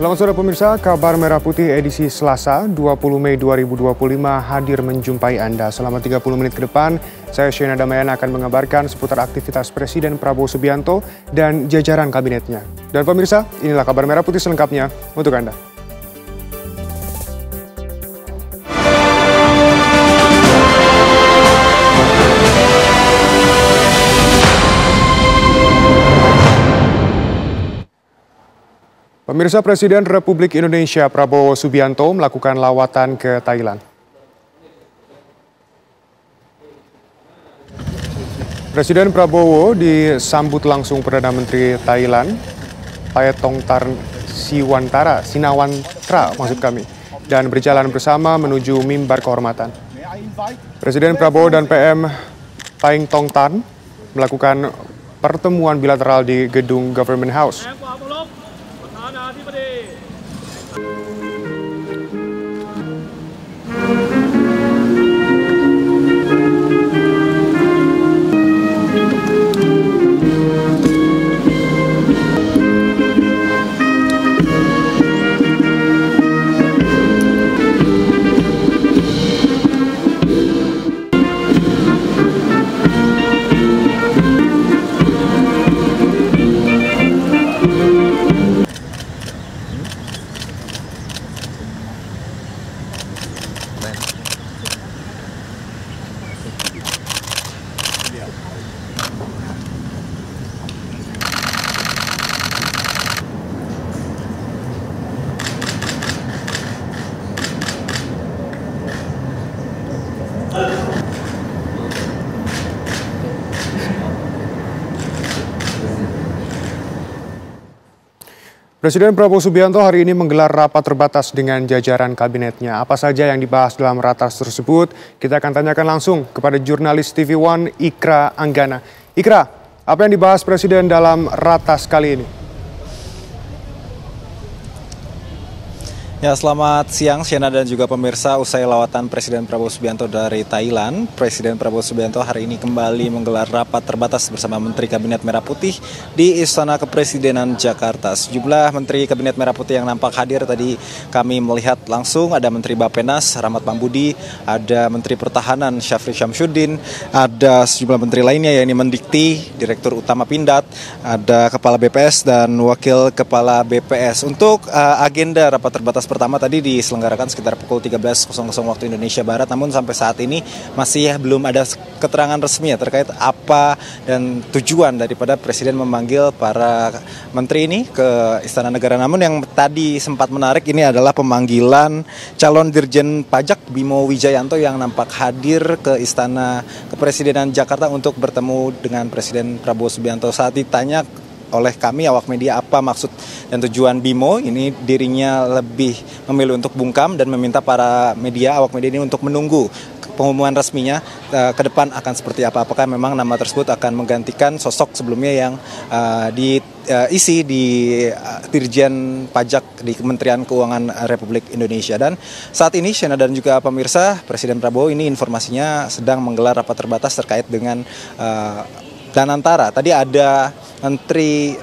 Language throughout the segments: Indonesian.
Selamat sore pemirsa, Kabar Merah Putih edisi Selasa 20 Mei 2025 hadir menjumpai Anda. Selama 30 menit ke depan, saya Shena Damayana akan mengabarkan seputar aktivitas Presiden Prabowo Subianto dan jajaran kabinetnya. Dan pemirsa, inilah Kabar Merah Putih selengkapnya untuk Anda. Pemirsa, Presiden Republik Indonesia Prabowo Subianto melakukan lawatan ke Thailand. Presiden Prabowo disambut langsung Perdana Menteri Thailand, Paetongtarn Shinawatra dan berjalan bersama menuju mimbar kehormatan. Presiden Prabowo dan PM Paetongtarn melakukan pertemuan bilateral di gedung Government House. Presiden Prabowo Subianto hari ini menggelar rapat terbatas dengan jajaran kabinetnya. Apa saja yang dibahas dalam ratas tersebut? Kita akan tanyakan langsung kepada jurnalis TV One Ikra Anggana. Ikra, apa yang dibahas Presiden dalam ratas kali ini? Ya, selamat siang Shena dan juga pemirsa. Usai lawatan Presiden Prabowo Subianto dari Thailand, Presiden Prabowo Subianto hari ini kembali menggelar rapat terbatas bersama Menteri Kabinet Merah Putih di Istana Kepresidenan Jakarta. Sejumlah Menteri Kabinet Merah Putih yang nampak hadir tadi kami melihat langsung, ada Menteri Bappenas Rahmat Pambudi, ada Menteri Pertahanan Syafri Syamsuddin, ada sejumlah menteri lainnya yakni Mendikti, Direktur Utama Pindad, ada Kepala BPS dan Wakil Kepala BPS. Untuk agenda rapat terbatas pertama tadi diselenggarakan sekitar pukul 13.00 waktu Indonesia Barat, namun sampai saat ini masih belum ada keterangan resmi terkait apa dan tujuan daripada Presiden memanggil para menteri ini ke Istana Negara. Namun yang tadi sempat menarik ini adalah pemanggilan calon Dirjen Pajak Bimo Wijayanto yang nampak hadir ke Istana Kepresidenan Jakarta untuk bertemu dengan Presiden Prabowo Subianto. Saat ditanya oleh kami awak media apa maksud dan tujuan Bimo ini, dirinya lebih memilih untuk bungkam dan meminta para media, awak media ini untuk menunggu pengumuman resminya ke depan akan seperti apa. Apakah memang nama tersebut akan menggantikan sosok sebelumnya yang diisi di Dirjen Pajak di Kementerian Keuangan Republik Indonesia. Dan saat ini Shena dan juga pemirsa, Presiden Prabowo ini informasinya sedang menggelar rapat terbatas terkait dengan Danantara. Tadi ada Menteri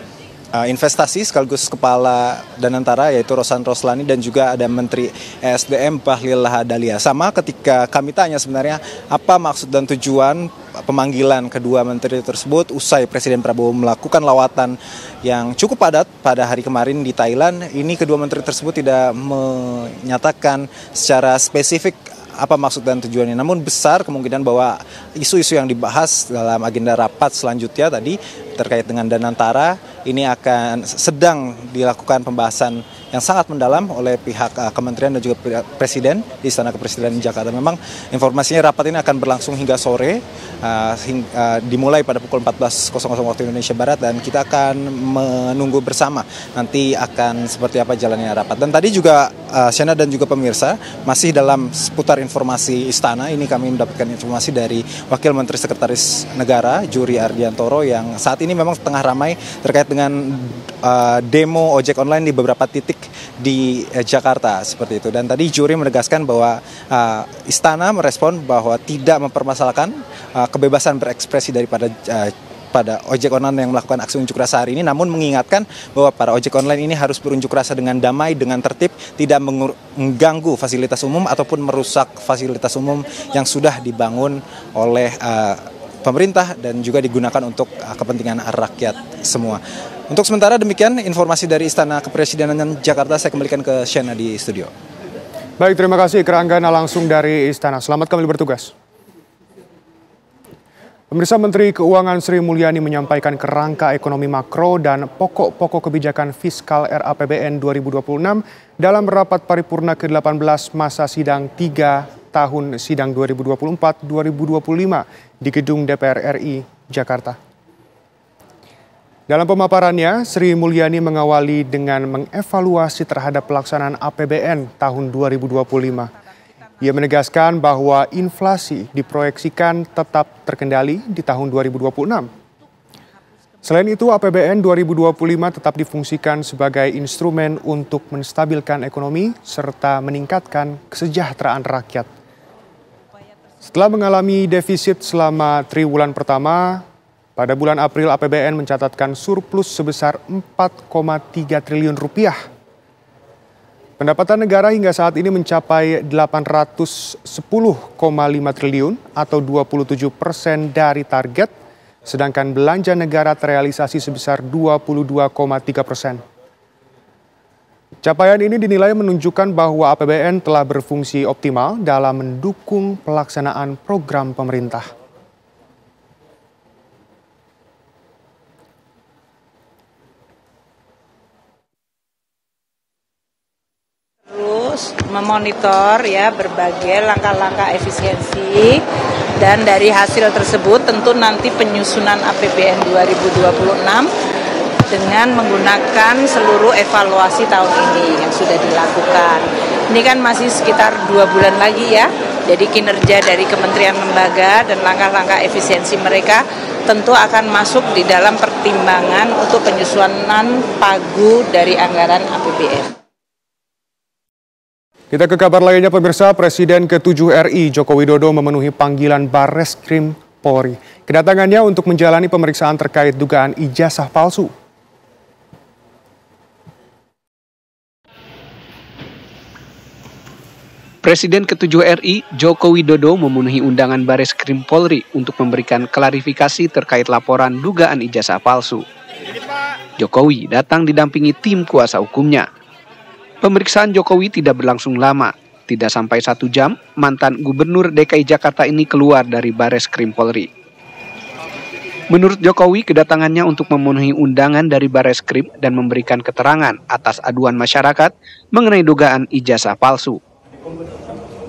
Investasi sekaligus Kepala Danantara yaitu Rosan Roslani, dan juga ada Menteri ESDM Bahlil Lahadalia. Sama ketika kami tanya sebenarnya apa maksud dan tujuan pemanggilan kedua menteri tersebut usai Presiden Prabowo melakukan lawatan yang cukup padat pada hari kemarin di Thailand. Ini kedua menteri tersebut tidak menyatakan secara spesifik apa maksud dan tujuannya. Namun besar kemungkinan bahwa isu-isu yang dibahas dalam agenda rapat selanjutnya tadi terkait dengan Danantara ini akan sedang dilakukan pembahasan yang sangat mendalam oleh pihak kementerian dan juga Presiden di Istana Kepresidenan Jakarta. Memang informasinya rapat ini akan berlangsung hingga sore, dimulai pada pukul 14.00 waktu Indonesia Barat, dan kita akan menunggu bersama nanti akan seperti apa jalannya rapat. Dan tadi juga Shena dan juga pemirsa, masih dalam seputar informasi Istana, ini kami mendapatkan informasi dari Wakil Menteri Sekretaris Negara Juri Ardiantoro yang saat ini memang tengah ramai terkait dengan demo ojek online di beberapa titik di Jakarta seperti itu. Dan tadi Juri menegaskan bahwa Istana merespon bahwa tidak mempermasalahkan kebebasan berekspresi daripada pada ojek online yang melakukan aksi unjuk rasa hari ini, namun mengingatkan bahwa para ojek online ini harus berunjuk rasa dengan damai, dengan tertib, tidak mengganggu fasilitas umum ataupun merusak fasilitas umum yang sudah dibangun oleh pemerintah dan juga digunakan untuk kepentingan rakyat semua. Untuk sementara demikian informasi dari Istana Kepresidenan Jakarta, saya kembalikan ke Shena di studio. Baik, terima kasih Keranggana langsung dari Istana. Selamat kembali bertugas. Pemirsa, Menteri Keuangan Sri Mulyani menyampaikan kerangka ekonomi makro dan pokok-pokok kebijakan fiskal RAPBN 2026 dalam rapat paripurna ke-18 masa sidang 3 tahun sidang 2024-2025 di Gedung DPR RI, Jakarta. Dalam pemaparannya, Sri Mulyani mengawali dengan mengevaluasi terhadap pelaksanaan APBN tahun 2025. Ia menegaskan bahwa inflasi diproyeksikan tetap terkendali di tahun 2026. Selain itu, APBN 2025 tetap difungsikan sebagai instrumen untuk menstabilkan ekonomi serta meningkatkan kesejahteraan rakyat. Setelah mengalami defisit selama triwulan pertama, pada bulan April APBN mencatatkan surplus sebesar 4,3 triliun rupiah. Pendapatan negara hingga saat ini mencapai 810,5 triliun atau 27% dari target, sedangkan belanja negara terrealisasi sebesar 22,3%. Capaian ini dinilai menunjukkan bahwa APBN telah berfungsi optimal dalam mendukung pelaksanaan program pemerintah. Memonitor ya berbagai langkah-langkah efisiensi, dan dari hasil tersebut tentu nanti penyusunan APBN 2026 dengan menggunakan seluruh evaluasi tahun ini yang sudah dilakukan. Ini kan masih sekitar 2 bulan lagi ya, jadi kinerja dari kementerian lembaga dan langkah-langkah efisiensi mereka tentu akan masuk di dalam pertimbangan untuk penyusunan pagu dari anggaran APBN. Kita ke kabar lainnya, pemirsa. Presiden ke-7 RI Joko Widodo memenuhi panggilan Barreskrim Polri. Kedatangannya untuk menjalani pemeriksaan terkait dugaan ijazah palsu. Presiden ke-7 RI Joko Widodo memenuhi undangan Barreskrim Polri untuk memberikan klarifikasi terkait laporan dugaan ijazah palsu. Jokowi datang didampingi tim kuasa hukumnya. Pemeriksaan Jokowi tidak berlangsung lama. Tidak sampai 1 jam, mantan Gubernur DKI Jakarta ini keluar dari Barreskrim Polri. Menurut Jokowi, kedatangannya untuk memenuhi undangan dari Barreskrim dan memberikan keterangan atas aduan masyarakat mengenai dugaan ijazah palsu.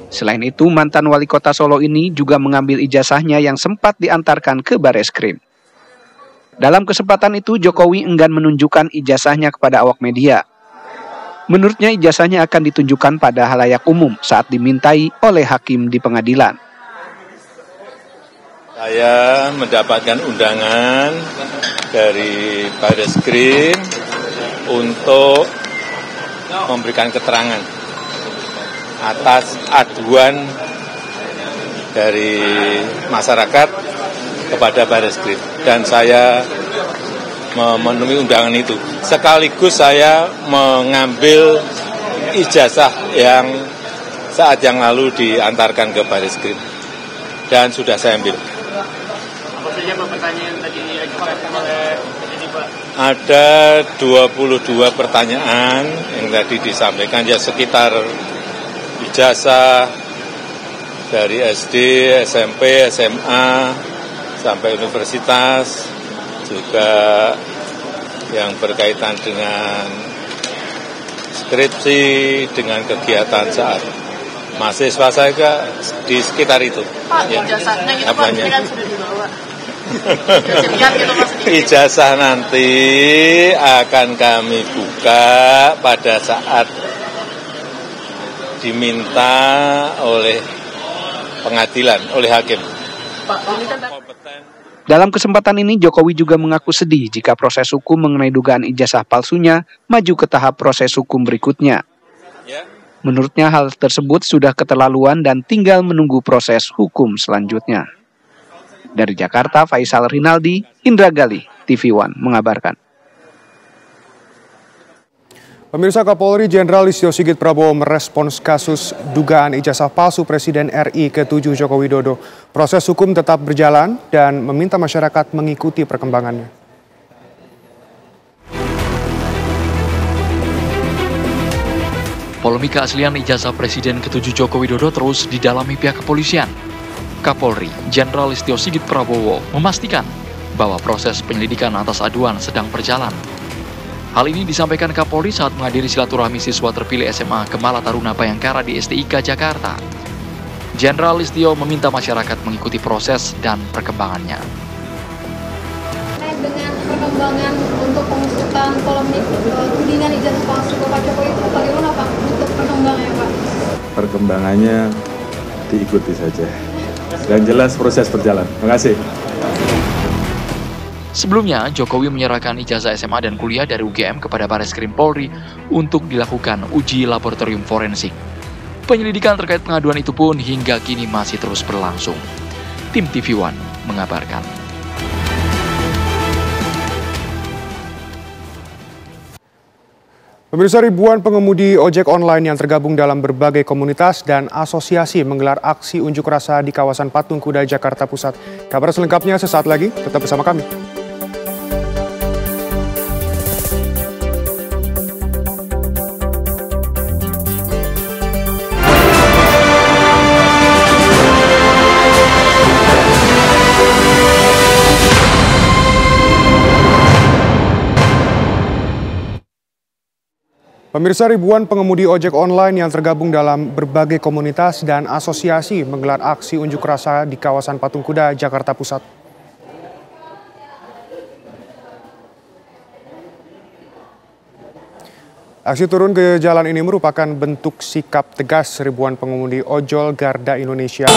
Selain itu, mantan wali kota Solo ini juga mengambil ijazahnya yang sempat diantarkan ke Barreskrim. Dalam kesempatan itu, Jokowi enggan menunjukkan ijazahnya kepada awak media. Menurutnya ijazahnya akan ditunjukkan pada halayak umum saat dimintai oleh hakim di pengadilan. Saya mendapatkan undangan dari Barreskrim untuk memberikan keterangan atas aduan dari masyarakat kepada Barreskrim, dan saya memenuhi undangan itu. Sekaligus saya mengambil ijazah yang saat yang lalu diantarkan ke Barreskrim dan sudah saya ambil. Apa saja pertanyaan yang tadi diajukan oleh ini, Pak? Ada 22 pertanyaan yang tadi disampaikan, ya sekitar ijazah dari SD, SMP, SMA sampai universitas, juga yang berkaitan dengan skripsi, dengan kegiatan saat mahasiswa saya di sekitar itu. Pak, ijazahnya gitu Pak, ini kan sudah dibawa. Ijazah nanti akan kami buka pada saat diminta oleh pengadilan, oleh hakim. Pak, ini kan Dalam kesempatan ini, Jokowi juga mengaku sedih jika proses hukum mengenai dugaan ijazah palsunya maju ke tahap proses hukum berikutnya. Menurutnya hal tersebut sudah keterlaluan dan tinggal menunggu proses hukum selanjutnya. Dari Jakarta, Faisal Rinaldi, Indra Gali, TV One mengabarkan. Pemirsa, Kapolri Jenderal Listio Sigit Prabowo merespons kasus dugaan ijazah palsu Presiden RI ke-7 Joko Widodo. Proses hukum tetap berjalan dan meminta masyarakat mengikuti perkembangannya. Polemik keaslian ijazah Presiden ke-7 Joko Widodo terus didalami pihak kepolisian. Kapolri Jenderal Listio Sigit Prabowo memastikan bahwa proses penyelidikan atas aduan sedang berjalan. Hal ini disampaikan Kapolri saat menghadiri silaturahmi siswa terpilih SMA Kemala Taruna Bayangkara di STIK Jakarta. Jenderal Listio meminta masyarakat mengikuti proses dan perkembangannya. Terkait dengan perkembangan untuk pengusutan polemik tudingan ijazah palsu ke Pak Jokowi itu bagaimana Pak untuk perkembangannya Pak? Perkembangannya diikuti saja. Dan jelas proses berjalan. Terima kasih. Sebelumnya, Jokowi menyerahkan ijazah SMA dan kuliah dari UGM kepada Bareskrim Polri untuk dilakukan uji laboratorium forensik. Penyelidikan terkait pengaduan itu pun hingga kini masih terus berlangsung. Tim TV One mengabarkan. Pemirsa, ribuan pengemudi ojek online yang tergabung dalam berbagai komunitas dan asosiasi menggelar aksi unjuk rasa di kawasan Patung Kuda, Jakarta Pusat. Kabar selengkapnya sesaat lagi, tetap bersama kami. Pemirsa, ribuan pengemudi ojek online yang tergabung dalam berbagai komunitas dan asosiasi menggelar aksi unjuk rasa di kawasan Patung Kuda, Jakarta Pusat. Aksi turun ke jalan ini merupakan bentuk sikap tegas ribuan pengemudi ojol Garda Indonesia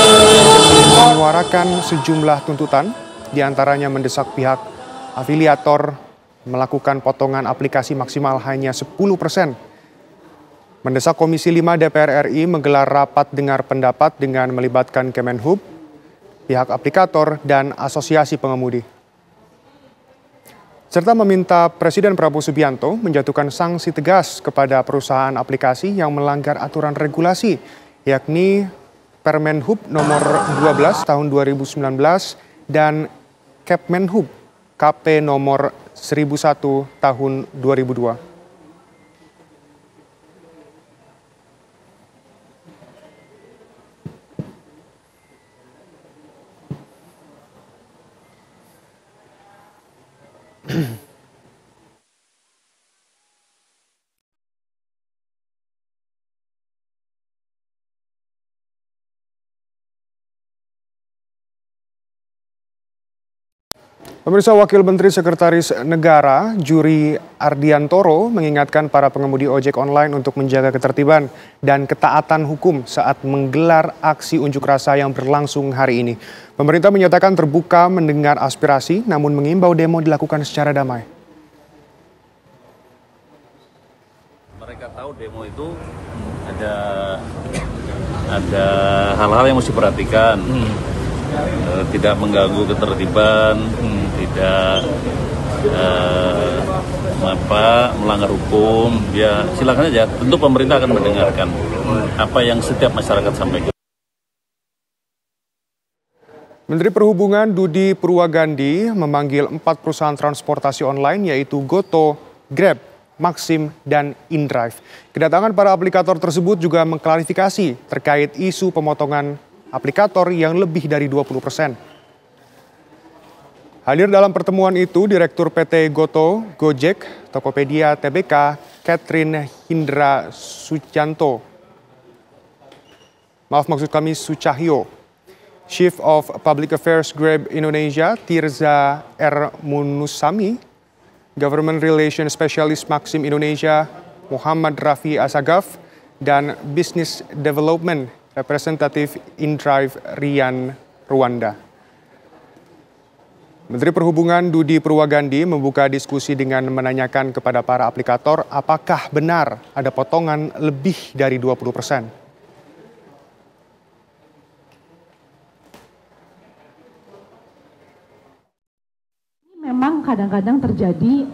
menyuarakan sejumlah tuntutan, diantaranya mendesak pihak afiliator melakukan potongan aplikasi maksimal hanya 10%. Mendesak Komisi 5 DPR RI menggelar rapat dengar pendapat dengan melibatkan Kemenhub, pihak aplikator, dan asosiasi pengemudi. Serta meminta Presiden Prabowo Subianto menjatuhkan sanksi tegas kepada perusahaan aplikasi yang melanggar aturan regulasi, yakni Permenhub nomor 12 tahun 2019 dan Kepmenhub KP nomor 1001 tahun 2002. Pemirsa, Wakil Menteri Sekretaris Negara Juri Ardiantoro mengingatkan para pengemudi ojek online untuk menjaga ketertiban dan ketaatan hukum saat menggelar aksi unjuk rasa yang berlangsung hari ini. Pemerintah menyatakan terbuka mendengar aspirasi, namun mengimbau demo dilakukan secara damai. Mereka tahu demo itu ada hal-hal yang mesti diperhatikan. Tidak mengganggu ketertiban, tidak melanggar hukum, ya silakan aja. Tentu pemerintah akan mendengarkan apa yang setiap masyarakat sampaikan. Menteri Perhubungan Budi Purwagandi memanggil 4 perusahaan transportasi online yaitu Goto, Grab, Maxim, dan InDrive. Kedatangan para aplikator tersebut juga mengklarifikasi terkait isu pemotongan aplikator yang lebih dari 20%. Hadir dalam pertemuan itu Direktur PT Goto, Gojek, Tokopedia, TBK, Catherine Hindra Sucahyo, Chief of Public Affairs Grab Indonesia, Tirza R. Munusami, Government Relations Specialist Maxim Indonesia, Muhammad Rafi Asagaf, dan Business Development Representatif InDrive Rian Rwanda. Menteri Perhubungan Budi Purwagandi membuka diskusi dengan menanyakan kepada para aplikator apakah benar ada potongan lebih dari 20%. memang kadang-kadang terjadi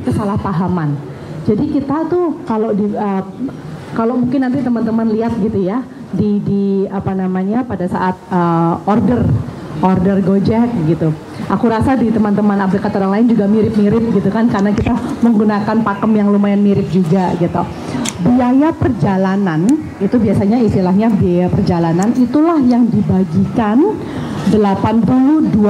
kesalahpahaman. Jadi kita tuh kalau mungkin nanti teman-teman lihat gitu ya di pada saat order Gojek gitu. Aku rasa di teman-teman aplikator yang lain juga mirip-mirip gitu kan, karena kita menggunakan pakem yang lumayan mirip juga gitu. Biaya perjalanan itu biasanya istilahnya biaya perjalanan itulah yang dibagikan 80-20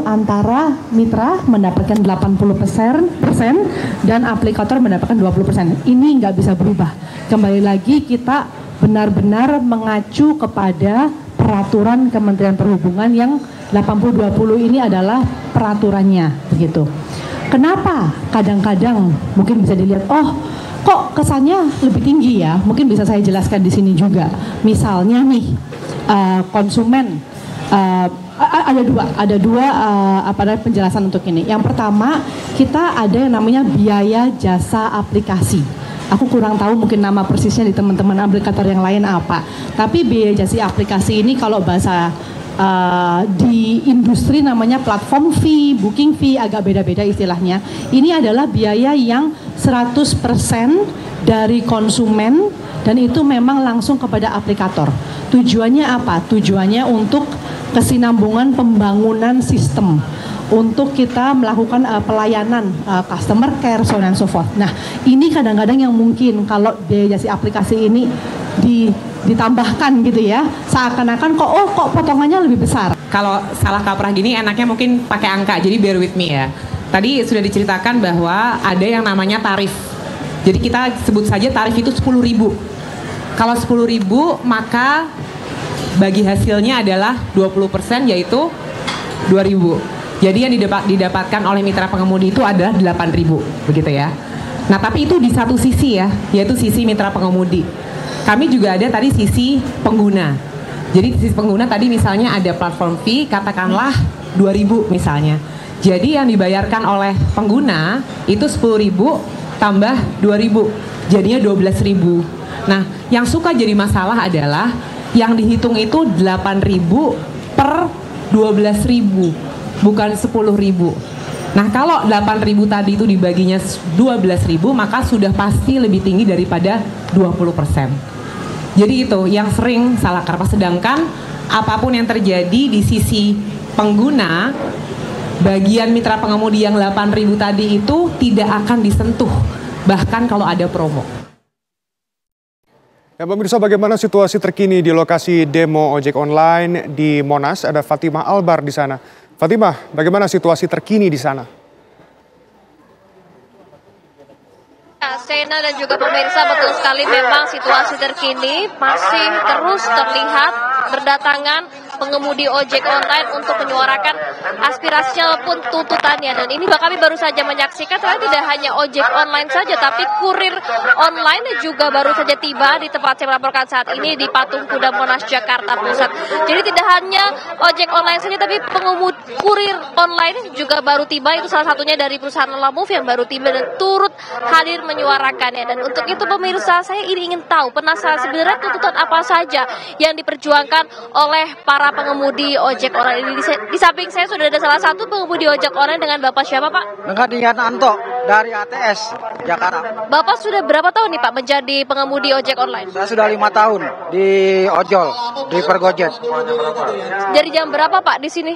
antara mitra mendapatkan 80% dan aplikator mendapatkan 20%. Ini nggak bisa berubah. Kembali lagi kita benar-benar mengacu kepada peraturan Kementerian Perhubungan yang 80-20 ini adalah peraturannya begitu. Kenapa kadang-kadang mungkin bisa dilihat, oh kok kesannya lebih tinggi ya? Mungkin bisa saya jelaskan di sini juga. Misalnya nih konsumen ada dua penjelasan untuk ini. Yang pertama, kita ada yang namanya biaya jasa aplikasi. Aku kurang tahu mungkin nama persisnya di teman-teman aplikator yang lain apa. Tapi biaya jasa aplikasi ini kalau bahasa di industri namanya platform fee, booking fee, agak beda-beda istilahnya. Ini adalah biaya yang 100% dari konsumen dan itu memang langsung kepada aplikator. Tujuannya apa? Tujuannya untuk kesinambungan pembangunan sistem, untuk kita melakukan pelayanan customer care, so on and so forth. Nah, ini kadang-kadang yang mungkin kalau biaya jasa aplikasi ini ditambahkan gitu ya, seakan-akan kok potongannya lebih besar. Kalau salah kaprah gini enaknya mungkin pakai angka, jadi bear with me ya. Tadi sudah diceritakan bahwa ada yang namanya tarif. Jadi kita sebut saja tarif itu 10.000. Kalau 10.000 maka bagi hasilnya adalah 20% yaitu 2.000. Jadi yang didapatkan oleh mitra pengemudi itu adalah 8.000 begitu ya. Nah tapi itu di satu sisi ya, yaitu sisi mitra pengemudi. Kami juga ada tadi sisi pengguna. Jadi sisi pengguna tadi misalnya ada platform fee katakanlah 2.000 misalnya. Jadi yang dibayarkan oleh pengguna itu 10.000 tambah 2.000, jadinya 12.000. Nah yang suka jadi masalah adalah yang dihitung itu 8.000 per 12.000, bukan 10.000. Nah kalau 8.000 tadi itu dibaginya 12.000 maka sudah pasti lebih tinggi daripada 20%. Jadi itu yang sering salah kaprah. Sedangkan apapun yang terjadi di sisi pengguna, bagian mitra pengemudi yang 8.000 tadi itu tidak akan disentuh, bahkan kalau ada promo. Ya, pemirsa, bagaimana situasi terkini di lokasi demo ojek online di Monas? Ada Fatimah Albar di sana. Fatimah, bagaimana situasi terkini di sana? Sena dan juga pemirsa, betul sekali memang situasi terkini masih terus terlihat berdatangan pengemudi ojek online untuk menyuarakan aspirasinya maupun tuntutannya. Dan ini kami baru saja menyaksikan ternyata tidak hanya ojek online saja, tapi kurir online juga baru saja tiba di tempat saya melaporkan saat ini di Patung Kuda Monas, Jakarta Pusat. Jadi tidak hanya ojek online saja, tapi pengemudi kurir online juga baru tiba. Itu salah satunya dari perusahaan Lamove yang baru tiba dan turut hadir menyuarakannya. Dan untuk itu pemirsa, saya ingin tahu, penasaran sebenarnya tuntutan apa saja yang diperjuangkan oleh para pengemudi ojek online ini. Di samping saya sudah ada salah satu pengemudi ojek online dengan Bapak siapa Pak? Dengan Dian Anto dari ATS Jakarta. Bapak sudah berapa tahun nih Pak menjadi pengemudi ojek online? Saya sudah 5 tahun di ojol, di Pergojek. Dari jam berapa Pak di sini?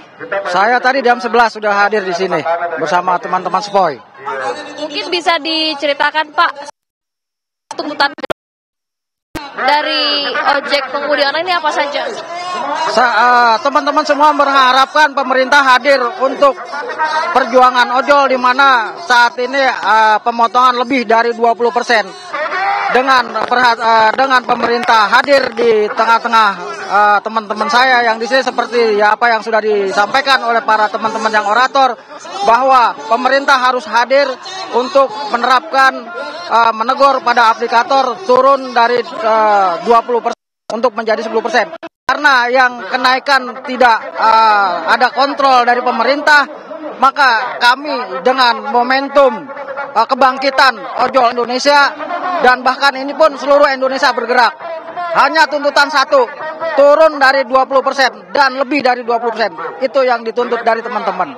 Saya tadi jam 11 sudah hadir di sini bersama teman-teman Spoy. Mungkin bisa diceritakan Pak tuntutan dari ojek pengemudi online ini apa saja? Teman-teman semua mengharapkan pemerintah hadir untuk perjuangan ojol, di mana saat ini pemotongan lebih dari 20%. Dengan pemerintah hadir di tengah-tengah teman-teman saya yang di sini, seperti ya apa yang sudah disampaikan oleh para teman-teman yang orator, bahwa pemerintah harus hadir untuk menerapkan menegur pada aplikator turun dari 20% untuk menjadi 10%. Karena yang kenaikan tidak ada kontrol dari pemerintah, maka kami dengan momentum kebangkitan ojol Indonesia, dan bahkan ini pun seluruh Indonesia bergerak, hanya tuntutan satu, turun dari 20% dan lebih dari 20%. Itu yang dituntut dari teman-teman.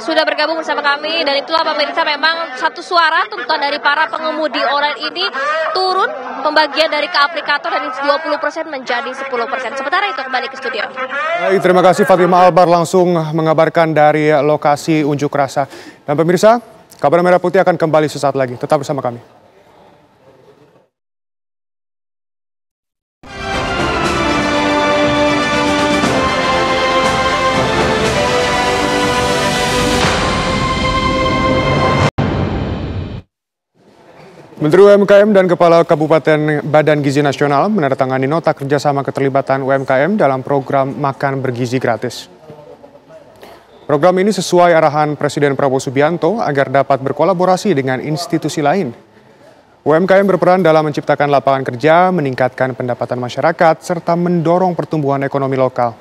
sudah bergabung bersama kami, dan itulah pemirsa, memang satu suara tuntutan dari para pengemudi online ini turun pembagian dari ke aplikator dari 20% menjadi 10%. Sementara itu kembali ke studio. Baik, terima kasih Fatima Albar langsung mengabarkan dari lokasi unjuk rasa. Dan pemirsa, Kabar Merah Putih akan kembali sesaat lagi. Tetap bersama kami. Menteri UMKM dan Kepala Kabupaten Badan Gizi Nasional menandatangani nota kerjasama keterlibatan UMKM dalam program Makan Bergizi Gratis. Program ini sesuai arahan Presiden Prabowo Subianto agar dapat berkolaborasi dengan institusi lain. UMKM berperan dalam menciptakan lapangan kerja, meningkatkan pendapatan masyarakat, serta mendorong pertumbuhan ekonomi lokal.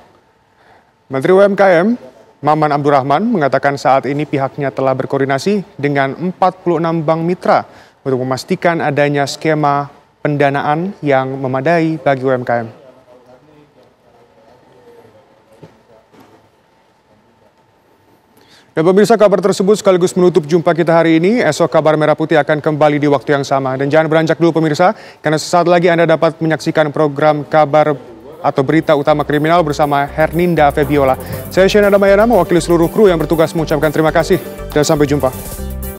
Menteri UMKM, Maman Abdurrahman, mengatakan saat ini pihaknya telah berkoordinasi dengan 46 bank mitra untuk memastikan adanya skema pendanaan yang memadai bagi UMKM. Dan pemirsa, kabar tersebut sekaligus menutup jumpa kita hari ini. Esok Kabar Merah Putih akan kembali di waktu yang sama. Dan jangan beranjak dulu pemirsa, karena sesaat lagi Anda dapat menyaksikan program kabar atau berita utama kriminal bersama Herninda Febiola. Saya Shena Damayana, mewakili seluruh kru yang bertugas mengucapkan terima kasih dan sampai jumpa.